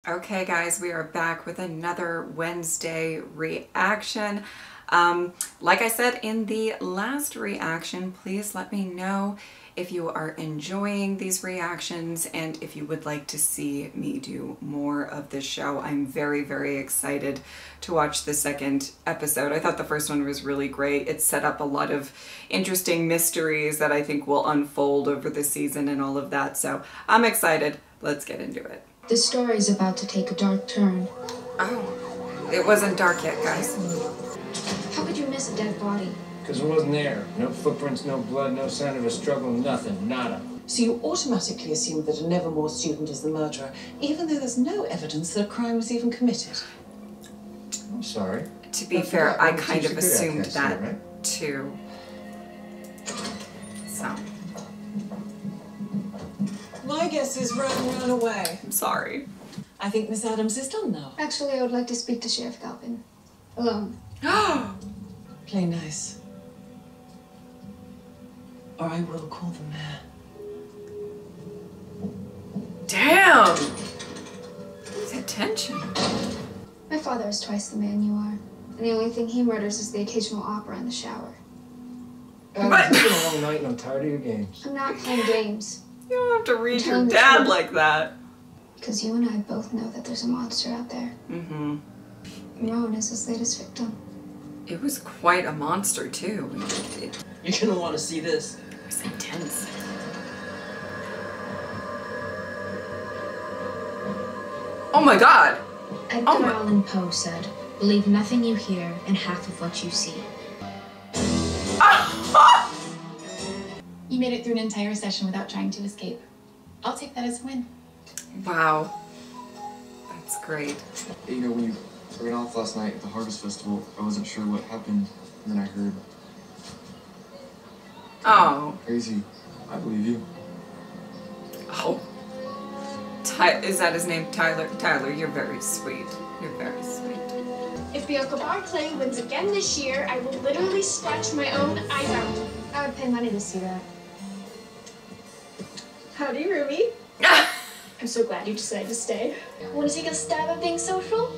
Okay guys, we are back with another Wednesday reaction. Like I said in the last reaction, please let me know if you are enjoying these reactions and if you would like to see me do more of this show. I'm very, very excited to watch the second episode. I thought the first one was really great. It set up a lot of interesting mysteries that I think will unfold over the season and all of that. So I'm excited. Let's get into it. This story is about to take a dark turn. Oh, it wasn't dark yet, guys. How could you miss a dead body? Because it wasn't there. No footprints, no blood, no sign of a struggle, nothing, nada. So you automatically assume that a Nevermore student is the murderer, even though there's no evidence that a crime was even committed. I'm sorry. To be fair, I kind of assumed that too. So. My guess is Ryan ran away. I'm sorry. I think Miss Adams is done now. Actually, I would like to speak to Sheriff Galpin. Alone. Play nice. Or I will call the mayor. Damn! The tension. My father is twice the man you are. And the only thing he murders is the occasional opera in the shower. It's been a long night and I'm tired of your games. I'm not playing games. You don't have to read your dad like that. Because you and I both know that there's a monster out there. Mm-hmm. Rowan is his latest victim. It was quite a monster, too. You're gonna want to see this. It was intense. Oh my god! Edgar Allan Poe said, "Believe nothing you hear and half of what you see." You made it through an entire session without trying to escape. I'll take that as a win. Wow. That's great. You know, when you ran off last night at the Harvest Festival, I wasn't sure what happened, and then I heard... Oh. Crazy. I believe you. Oh. Is that his name? Tyler? Tyler, you're very sweet. You're very sweet. If Bianca Barclay wins again this year, I will literally scratch my own eyes out. I would pay money to see that. Howdy, Ruby. I'm so glad you decided to stay. Want to take a stab at being social?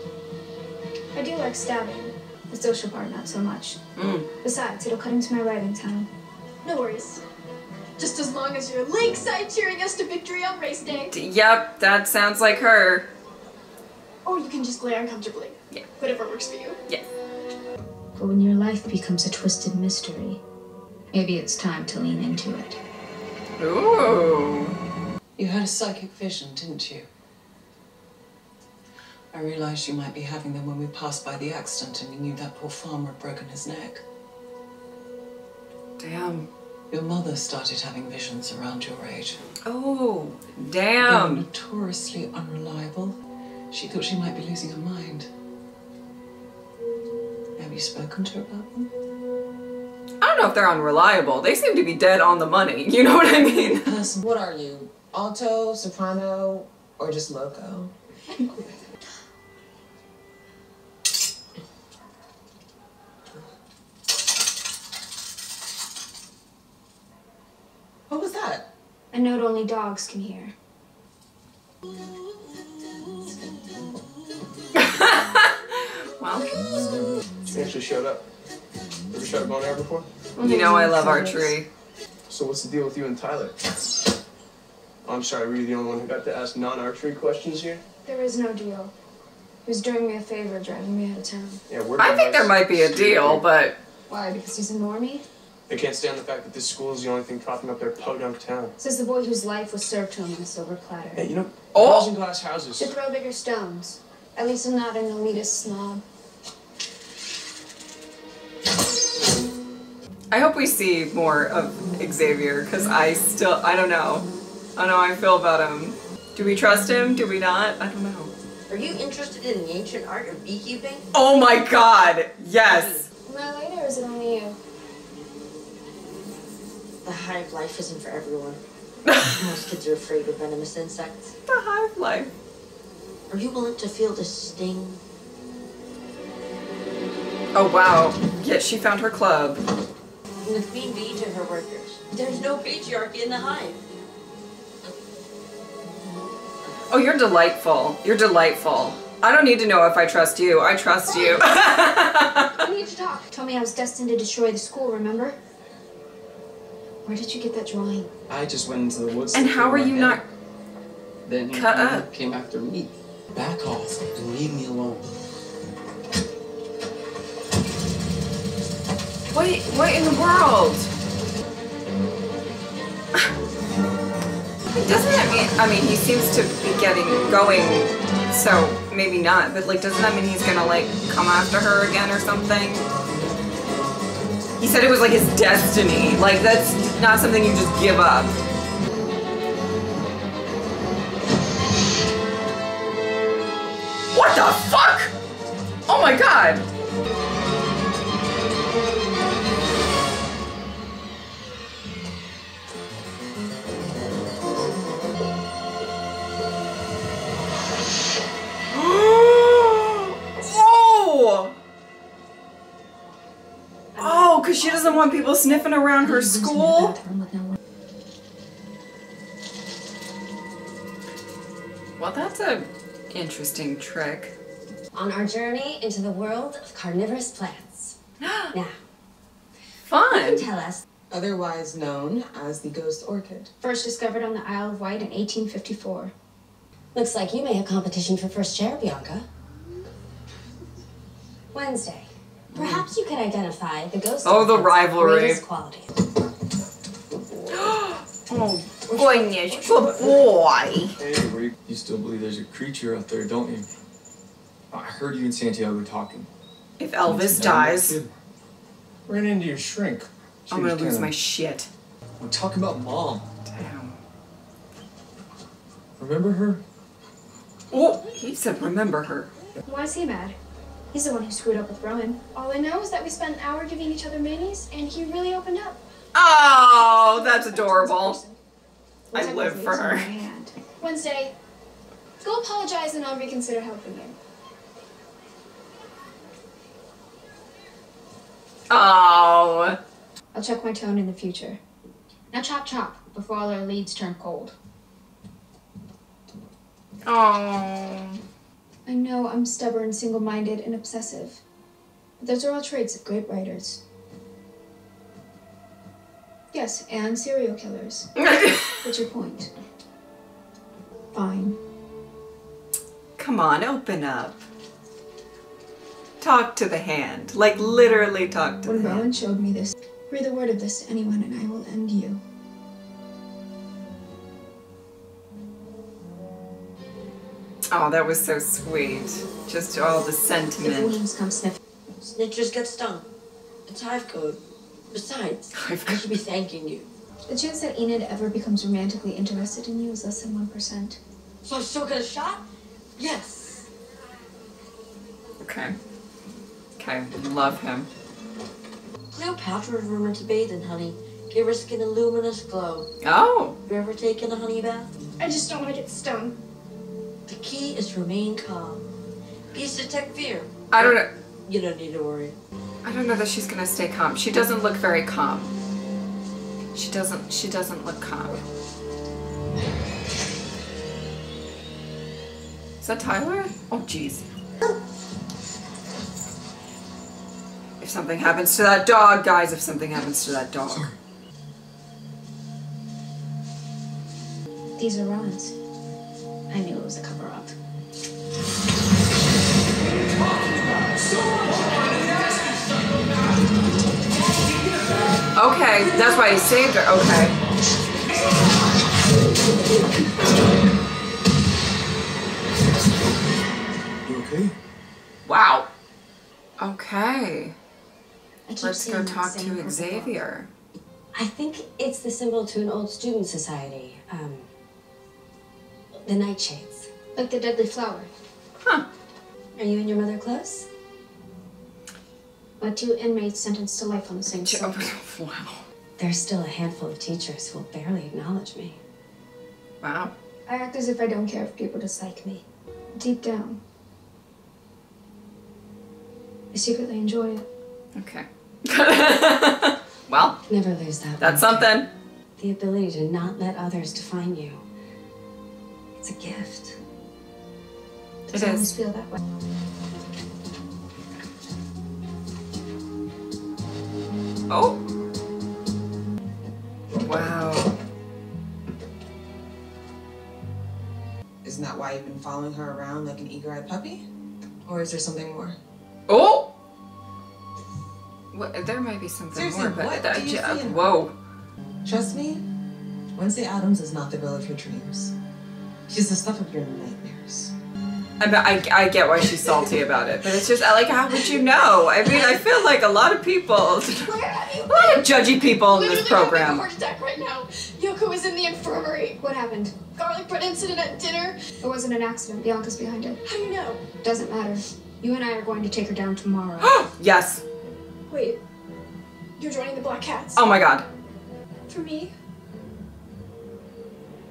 I do like stabbing. The social part, not so much. Mm. Besides, it'll cut into my writing time. No worries. Just as long as you're lakeside cheering us to victory on race day. Yep, that sounds like her. Or you can just glare uncomfortably. Yeah. Whatever works for you. Yeah. But when your life becomes a twisted mystery, maybe it's time to lean into it. Ooh. You had a psychic vision, didn't you? I realized you might be having them when we passed by the accident and you knew that poor farmer had broken his neck. Damn. Your mother started having visions around your age. Oh, They were damn. notoriously unreliable. She thought she might be losing her mind. Have you spoken to her about them? I don't know if they're unreliable. They seem to be dead on the money. You know what I mean? What are you? Alto, soprano, or just loco? What was that? A note only dogs can hear. Well, She actually showed up. Ever shot a bow and arrow before? you know I love archery. So what's the deal with you and Tyler? Oh, I'm sorry, were you the only one who got to ask non-archery questions here? There is no deal. He was doing me a favor driving me out of town. Yeah, we're I think there might be a deal, but... Why? Because he's a normie? They can't stand the fact that this school is the only thing propping up their podunk town. Says the boy whose life was served to him on a silver platter. Hey, you know, Oh! walls and glass houses. Should throw bigger stones. At least I'm not an elitist snob. I hope we see more of Xavier, because I don't know. I don't know how I feel about him. Do we trust him? Do we not? I don't know. Are you interested in the ancient art of beekeeping? Oh my god! Yes! Am I late or is it only you? The hive life isn't for everyone. Most kids are afraid of venomous insects. The hive life. Are you willing to feel the sting? Oh wow. Yeah, she found her club. From the queen bee to her workers. There's no patriarchy in the hive. Oh, you're delightful. You're delightful. I don't need to know if I trust you. I trust you. We need to talk. Told me I was destined to destroy the school, remember? Where did you get that drawing? I just went into the woods. And how are you not Then cut you up? came after me. Back off and leave me alone. What in the world? Doesn't that mean, I mean, he seems to be going, so maybe not, but like, doesn't that mean he's gonna like come after her again or something? He said it was like his destiny. Like, that's not something you just give up. What the fuck? Oh my god. Oh! Oh, because she doesn't want people sniffing around her school? Well, that's a interesting trick. On our journey into the world of carnivorous plants. Now, you Fun. can tell us. Otherwise known as the ghost orchid. First discovered on the Isle of Wight in 1854. Looks like you may have competition for first chair, Bianca. Wednesday. Perhaps you could identify the ghost. Oh, the orchid's rivalry. greatest quality. Oh, goodness, good boy. Hey, Rick. You still believe there's a creature out there, don't you? I heard you and Santiago talking. If Elvis dies, Ran into your shrink. She I'm was gonna lose kinda- my shit. I'm talking about Mom. Damn. Remember her? Oh, he said remember her. Why is he mad? He's the one who screwed up with Rowan. All I know is that we spent an hour giving each other mayonnaise, and he really opened up. Oh, that's adorable. I live for her. Wednesday, go apologize and I'll reconsider helping you. Oh. I'll check my tone in the future. Now chop chop before all our leads turn cold. Oh. I know I'm stubborn, single-minded, and obsessive. But those are all traits of great writers. Yes, and serial killers. What's your point? Fine. Come on, open up. Talk to the hand. Like, literally talk to When the Rowan hand. showed me this, breathe a word of this to anyone and I will end you. Oh, that was so sweet. Just all the If sentiment. Williams comes sniffing, snitchers get stung. It's hive code. Besides, Hive I should be thanking you. The chance that Enid ever becomes romantically interested in you is less than 1%. So I still get a shot? Yes. Okay. Okay, love him. Cleopatra was rumored to bathe in honey. Give her skin a luminous glow. Oh. You ever taken a honey bath? I just don't want to get stung. The key is to remain calm. Peace detect fear. I don't know. You don't need to worry. I don't know that she's gonna stay calm. She doesn't look very calm. She doesn't look calm. Is that Tyler? Oh, jeez. If something happens to that dog, guys, if something happens to that dog. These are Rowan's. I knew it was a cover-up. Okay, that's why he saved her. Okay. You okay? Wow. Okay. I keep Let's go seeing that talk same to purple Xavier. book. I think it's the symbol to an old student society. The nightshades. Like the deadly flower. Huh. Are you and your mother close? My 2 inmates sentenced to life on the same cell. Wow. There's still a handful of teachers who will barely acknowledge me. Wow. I act as if I don't care if people dislike me. Deep down, I secretly enjoy it. Okay. Well, Never lose that. that's one. something. The ability to not let others define you. It's a gift. Does It it always is. feel that way? Oh. Wow. Isn't that why you've been following her around like an eager-eyed puppy? Or is there something more? Oh. What, there might be something Seriously, more, but what do you see in her? whoa. Trust me, Wednesday Addams is not the girl of your dreams. She's the stuff of your nightmares. I get why she's salty about it, but it's just, like, how would you know? I mean, I feel like a lot of people, a lot of judgy people in this program. Having a heart attack right now. Yoko is in the infirmary. What happened? Garlic bread incident at dinner. It wasn't an accident. Bianca's behind it. How do you know? Doesn't matter. You and I are going to take her down tomorrow. Yes. Wait, you're joining the Black Cats? Oh my god. For me?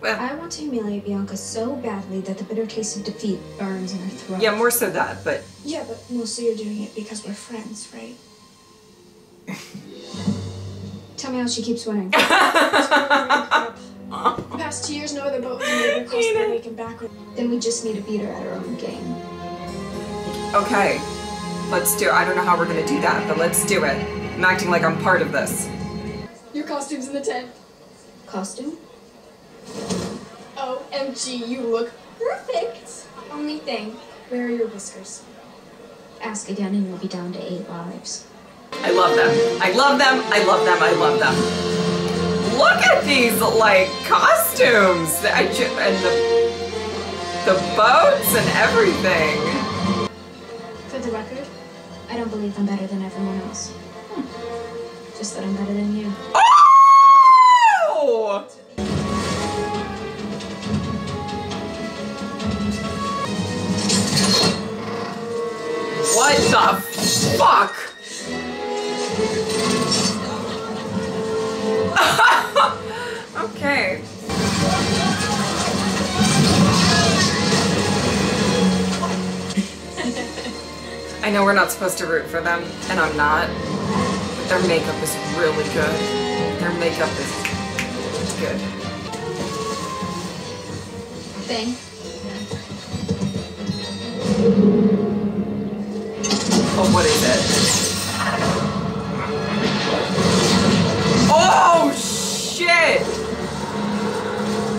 Well, I want to humiliate Bianca so badly that the bitter taste of defeat burns in her throat. yeah, more so that, but Yeah, but mostly you're doing it because we're friends, right? Tell me how she keeps winning. The past 2 years, no other boat has made it across the lake and back. Then we just need to beat her at her own game. okay. Let's do it. I don't know how we're gonna do that, but let's do it. I'm acting like I'm part of this. Your costume's in the tent. Costume? OMG, you look perfect. Only thing. Where are your whiskers? Ask again and you'll be down to 8 lives. I love them. I love them. I love them. I love them. Look at these, like, costumes. And the boats and everything. For the record, I don't believe I'm better than everyone else. Just that I'm better than you. Oh! What the fuck? Okay. I know we're not supposed to root for them, and I'm not, but their makeup is really good. Their makeup is good. Thing. Oh, what is it? Oh, shit!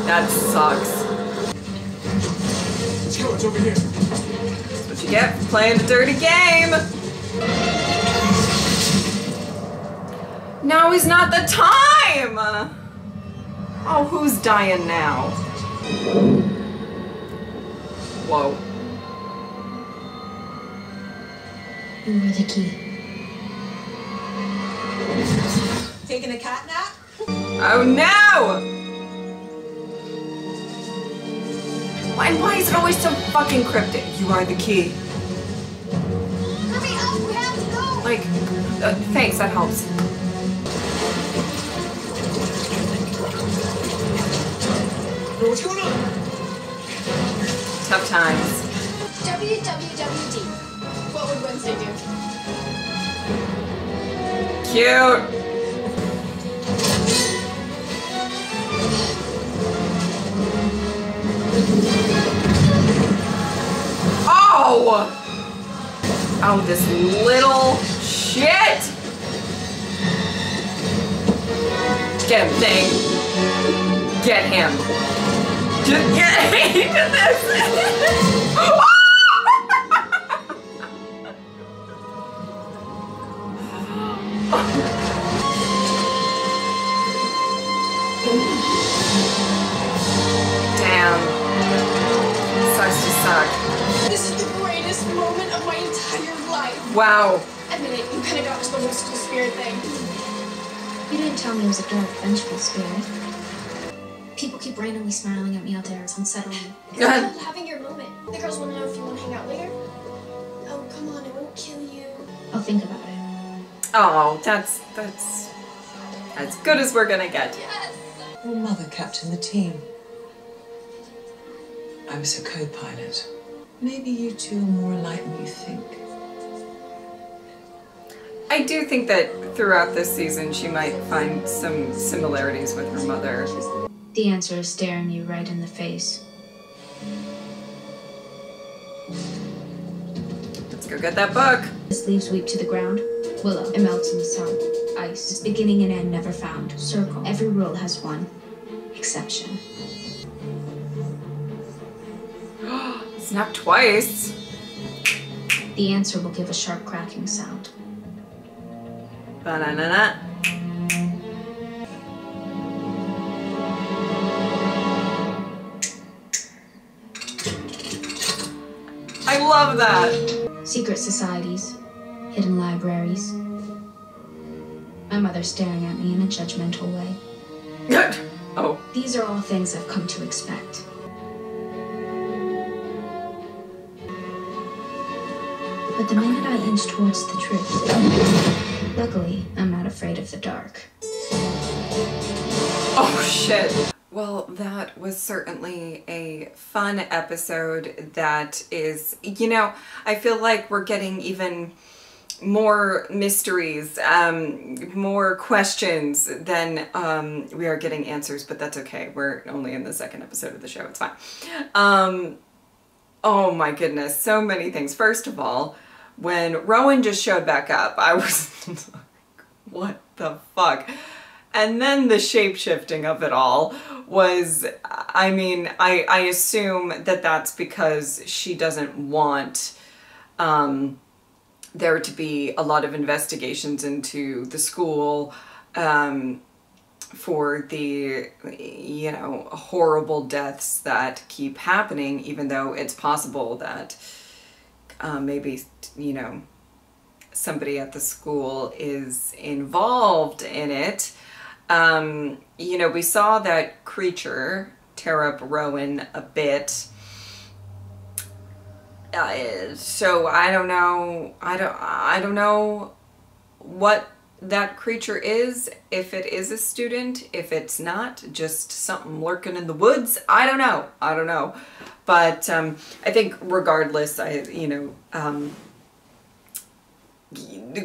That sucks. Let's go, it's over here. That's what you get for playing the dirty game. Now is not the time! Oh, who's dying now? Whoa. You were the key. Taking a cat nap? Oh no! Why is it always so fucking cryptic? You are the key. Hurry up, we have to go! Like, thanks, that helps. What's going on? Tough times. WWWD. What would Wednesday do? Cute. Oh! Oh, this little shit! Get him, thing. Get him. Just get this. Damn. Sucks to suck. This is the greatest moment of my entire life. Wow. Admit it, you kind of got to the whole school spirit thing. You didn't tell me it was a dark, vengeful spirit. People keep randomly smiling at me out there. It's unsettling. It's called having your moment. The girls want to know if you want to hang out later. Oh, come on, it won't kill you. I'll think about it. Oh, that's as good as we're gonna get. Yes! Your mother captained the team. I was her co-pilot. Maybe you two are more alike than you think. I do think that throughout this season she might find some similarities with her mother. The answer is staring you right in the face. Let's go get that book. His leaves weep to the ground. Willow, it melts in the sun. Ice, beginning and end never found. Circle, every rule has one exception. Snap twice. The answer will give a sharp cracking sound. Ba-na-na-na. I love that. Secret societies, hidden libraries. My mother staring at me in a judgmental way. Oh. These are all things I've come to expect. But the minute I inch towards the truth, luckily, I'm not afraid of the dark. Oh shit. Well, that was certainly a fun episode that is, you know, I feel like we're getting even more mysteries, more questions than we are getting answers, but that's okay. We're only in the second episode of the show. It's fine. Oh my goodness, so many things. First of all, when Rowan just showed back up, I was like, what the fuck? And then the shape-shifting of it all was, I mean, I assume that that's because she doesn't want there to be a lot of investigations into the school for the, you know, horrible deaths that keep happening, even though it's possible that maybe, you know, somebody at the school is involved in it. You know, we saw that creature tear up Rowan a bit. So I don't know. I don't know what that creature is. If it is a student, if it's not, just something lurking in the woods. I don't know. I don't know. But I think regardless,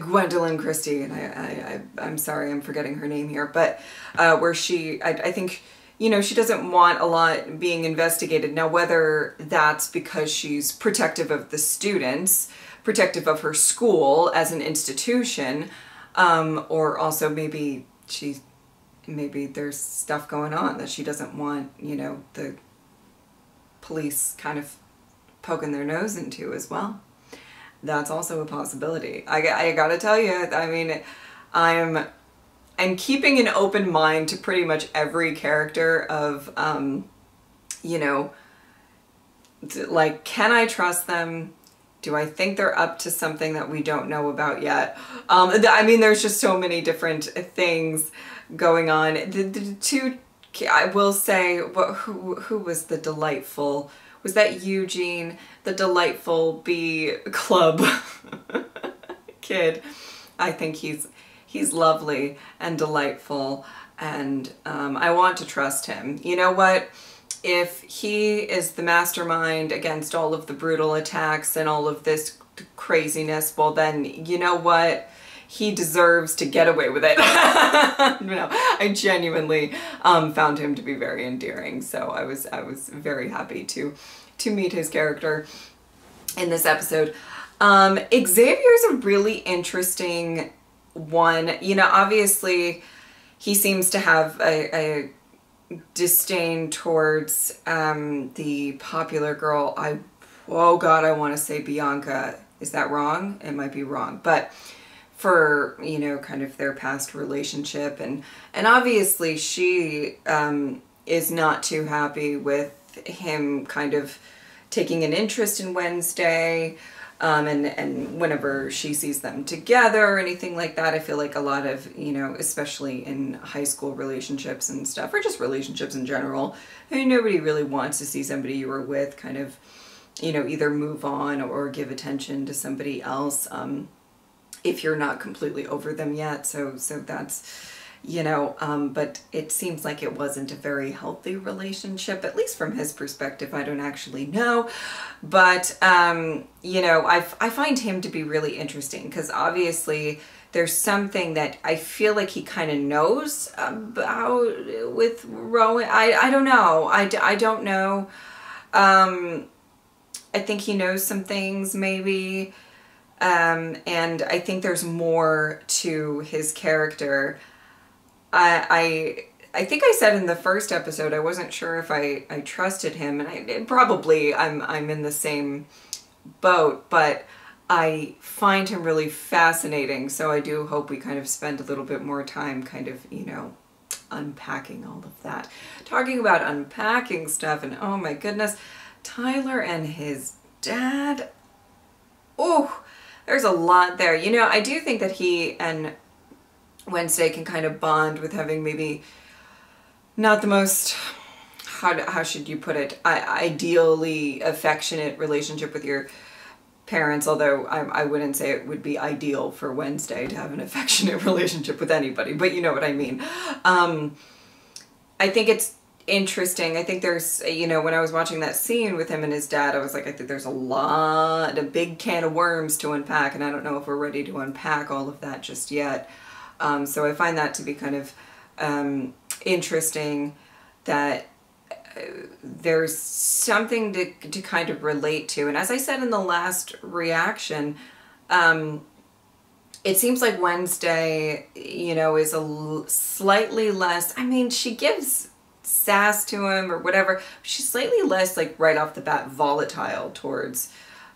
Gwendolyn Christie, and I'm sorry, I'm forgetting her name here, but where I think, you know, she doesn't want a lot being investigated. Now, whether that's because she's protective of the students, protective of her school as an institution, or also maybe there's stuff going on that she doesn't want, you know, the police kind of poking their nose into as well. That's also a possibility. I gotta tell you, I mean, I'm keeping an open mind to pretty much every character of, you know, like, can I trust them? Do I think they're up to something that we don't know about yet? I mean, there's just so many different things going on. The two, I will say, who was the delightful, was that Eugene, the delightful bee club kid? I think he's lovely and delightful, and I want to trust him. You know what? If he is the mastermind against all of the brutal attacks and all of this craziness, well then, you know what? He deserves to get away with it. No, I genuinely found him to be very endearing, so I was very happy to meet his character in this episode. Xavier's a really interesting one. You know, obviously he seems to have a disdain towards the popular girl. Oh God, I want to say Bianca. Is that wrong? It might be wrong, but for, you know, kind of their past relationship, and obviously she is not too happy with him kind of taking an interest in Wednesday, and whenever she sees them together or anything like that. I feel like a lot of, you know, especially in high school relationships and stuff, or just relationships in general, I mean, nobody really wants to see somebody you were with kind of, you know, either move on or give attention to somebody else if you're not completely over them yet. So that's, you know, but it seems like it wasn't a very healthy relationship, at least from his perspective. I don't actually know, but you know, I find him to be really interesting, because obviously there's something that I feel like he kind of knows about with Rowan. I don't know. I don't know. I think he knows some things maybe. And I think there's more to his character. I think I said in the first episode I wasn't sure if I trusted him, and probably I'm in the same boat, but I find him really fascinating, so I do hope we kind of spend a little bit more time kind of, you know, unpacking all of that. Talking about unpacking stuff, and oh my goodness, Tyler and his dad. Oh, there's a lot there. You know, I do think that he and Wednesday can kind of bond with having maybe not the most, how should you put it, ideally affectionate relationship with your parents, although I wouldn't say it would be ideal for Wednesday to have an affectionate relationship with anybody, but you know what I mean. I think it's interesting. I think there's, you know, when I was watching that scene with him and his dad, I was like, I think there's a big can of worms to unpack, and I don't know if we're ready to unpack all of that just yet. So I find that to be kind of interesting, that there's something to kind of relate to. And as I said in the last reaction, it seems like Wednesday, you know, is slightly less, I mean, she gives sass to him or whatever, she's slightly less, like, right off the bat volatile towards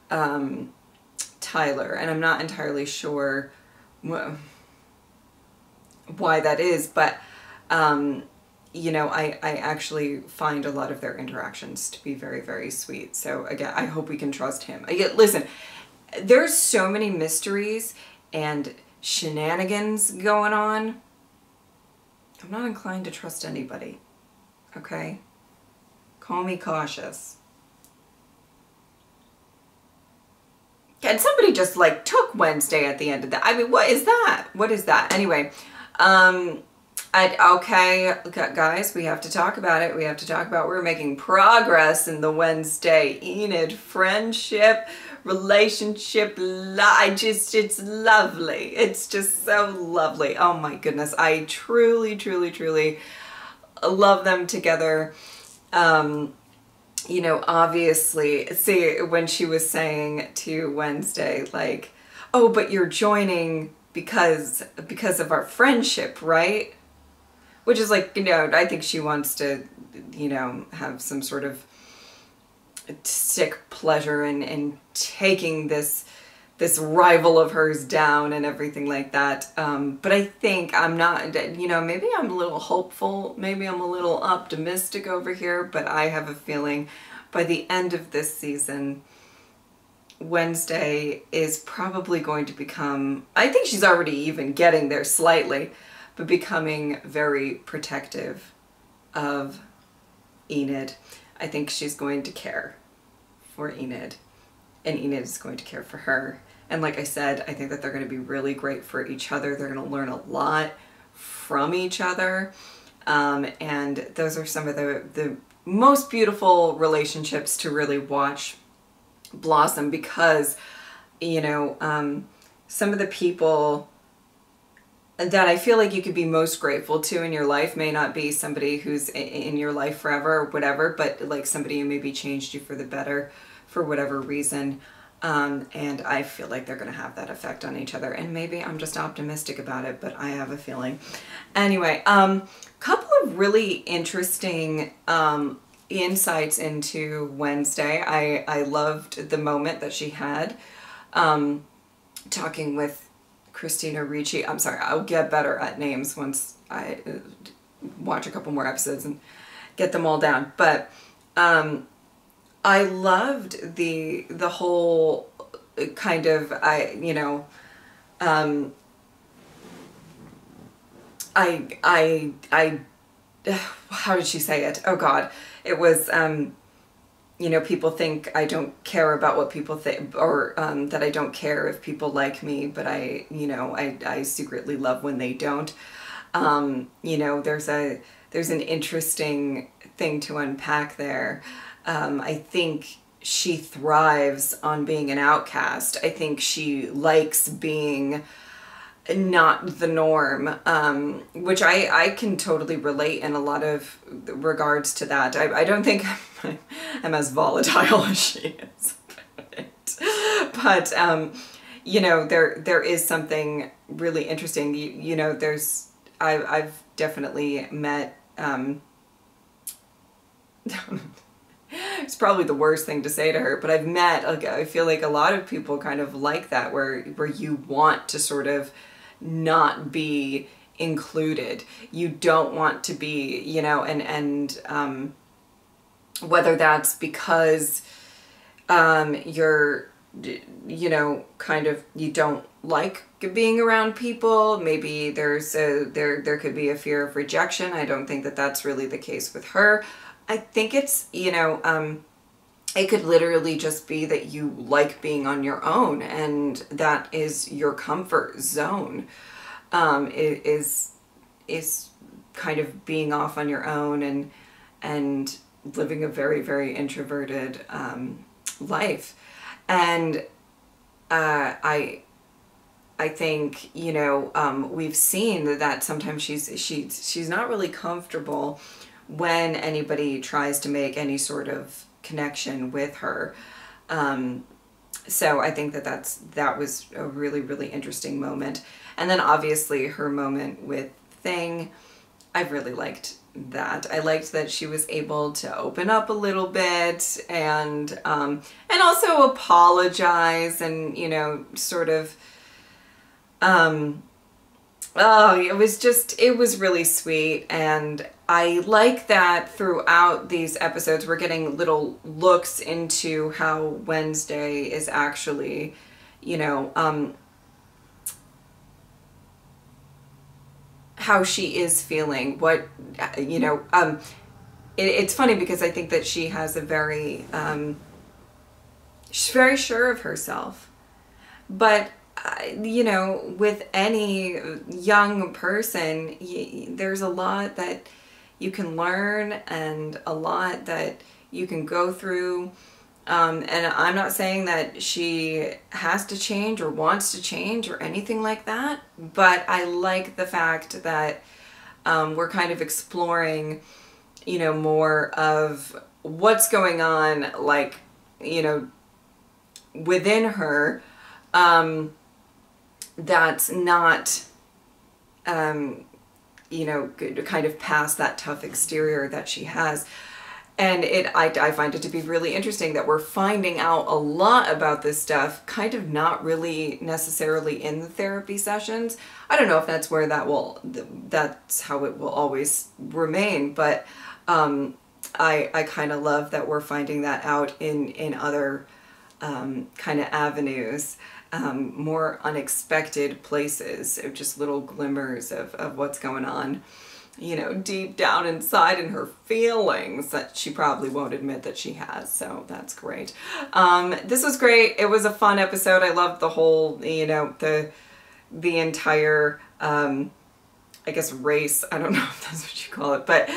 Tyler, and I'm not entirely sure why that is, but you know, I actually find a lot of their interactions to be very, very sweet. So again, I hope we can trust him. Listen, there's so many mysteries and shenanigans going on. I'm not inclined to trust anybody. Okay? Call me cautious. And somebody just like took Wednesday at the end of that. I mean, what is that? What is that? Anyway, okay, guys, we have to talk about it. We have to talk about, we're making progress in the Wednesday Enid friendship, relationship. It's lovely. It's just so lovely. Oh my goodness. I truly, truly, truly love them together. You know, obviously, see, when she was saying to Wednesday, like, oh, but you're joining because of our friendship, right? Which is like, you know, I think she wants to, you know, have some sort of sick pleasure in taking this rival of hers down and everything like that. But I think I'm not, you know, maybe I'm a little hopeful, maybe I'm a little optimistic over here, but I have a feeling by the end of this season, Wednesday is probably going to become, I think she's already even getting there slightly, but becoming very protective of Enid. I think she's going to care for Enid, and Enid is going to care for her. And like I said, I think that they're going to be really great for each other. They're going to learn a lot from each other. And those are some of the most beautiful relationships to really watch blossom, because, you know, some of the people that I feel like you could be most grateful to in your life may not be somebody who's in your life forever or whatever, but like somebody who maybe changed you for the better for whatever reason. And I feel like they're going to have that effect on each other. And maybe I'm just optimistic about it, but I have a feeling. Anyway, couple of really interesting insights into Wednesday. I loved the moment that she had talking with Christina Ricci. I'm sorry, I'll get better at names once I watch a couple more episodes and get them all down. But I loved the whole kind of, you know, how did she say it? Oh God, it was, you know, people think I don't care about what people think, or that I don't care if people like me, but you know, I secretly love when they don't. You know, there's an interesting thing to unpack there. I think she thrives on being an outcast. I think she likes being not the norm, which I can totally relate in a lot of regards to that. I don't think I'm as volatile as she is. but you know, there is something really interesting. You know, I've definitely met it's probably the worst thing to say to her, but I've met, like, I feel like a lot of people kind of like that, where you want to sort of not be included. You don't want to be, you know, and whether that's because you're, you know, kind of, you don't like being around people. Maybe there could be a fear of rejection. I don't think that that's really the case with her. I think it's, you know, it could literally just be that you like being on your own, and that is your comfort zone. It is kind of being off on your own and living a very, very introverted life. And I think, you know, we've seen that sometimes she's not really comfortable when anybody tries to make any sort of connection with her. So I think that was a really, really interesting moment. And then obviously her moment with Thing, I really liked that. I liked that she was able to open up a little bit and also apologize, and, you know, sort of, oh, it was really sweet. And I like that throughout these episodes we're getting little looks into how Wednesday is actually, you know, how she is feeling, what, you know, it's funny because I think that she has a very, she's very sure of herself, but you know, with any young person, there's a lot that you can learn and a lot that you can go through. And I'm not saying that she has to change or wants to change or anything like that, but I like the fact that we're kind of exploring, you know, more of what's going on, like, you know, within her, that's not, you know, kind of past that tough exterior that she has. And I find it to be really interesting that we're finding out a lot about this stuff, kind of not really necessarily in the therapy sessions. I don't know if that's where that's how it will always remain, but I kind of love that we're finding that out in other kind of avenues, more unexpected places, just little glimmers of what's going on, you know, deep down inside in her feelings that she probably won't admit that she has. So that's great. This was great. It was a fun episode. I loved the whole, you know, the entire, I guess, race. I don't know if that's what you call it, but,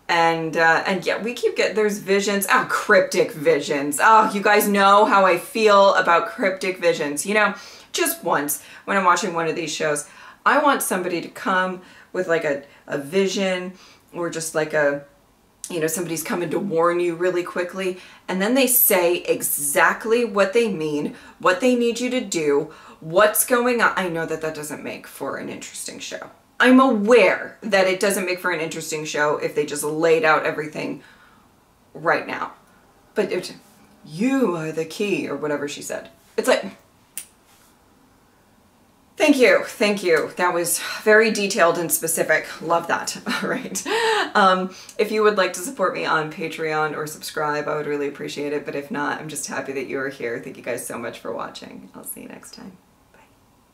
and yeah, we keep getting, there's visions. Oh, cryptic visions. Oh, you guys know how I feel about cryptic visions. You know, just once when I'm watching one of these shows, I want somebody to come with like a vision, or just like a, you know, somebody's coming to warn you really quickly, and then they say exactly what they mean, what they need you to do, what's going on. I know that that doesn't make for an interesting show. I'm aware that it doesn't make for an interesting show if they just laid out everything right now. But you are the key, or whatever she said. It's like, thank you, thank you. That was very detailed and specific. Love that. All right. If you would like to support me on Patreon or subscribe, I would really appreciate it. But if not, I'm just happy that you are here. Thank you guys so much for watching. I'll see you next time.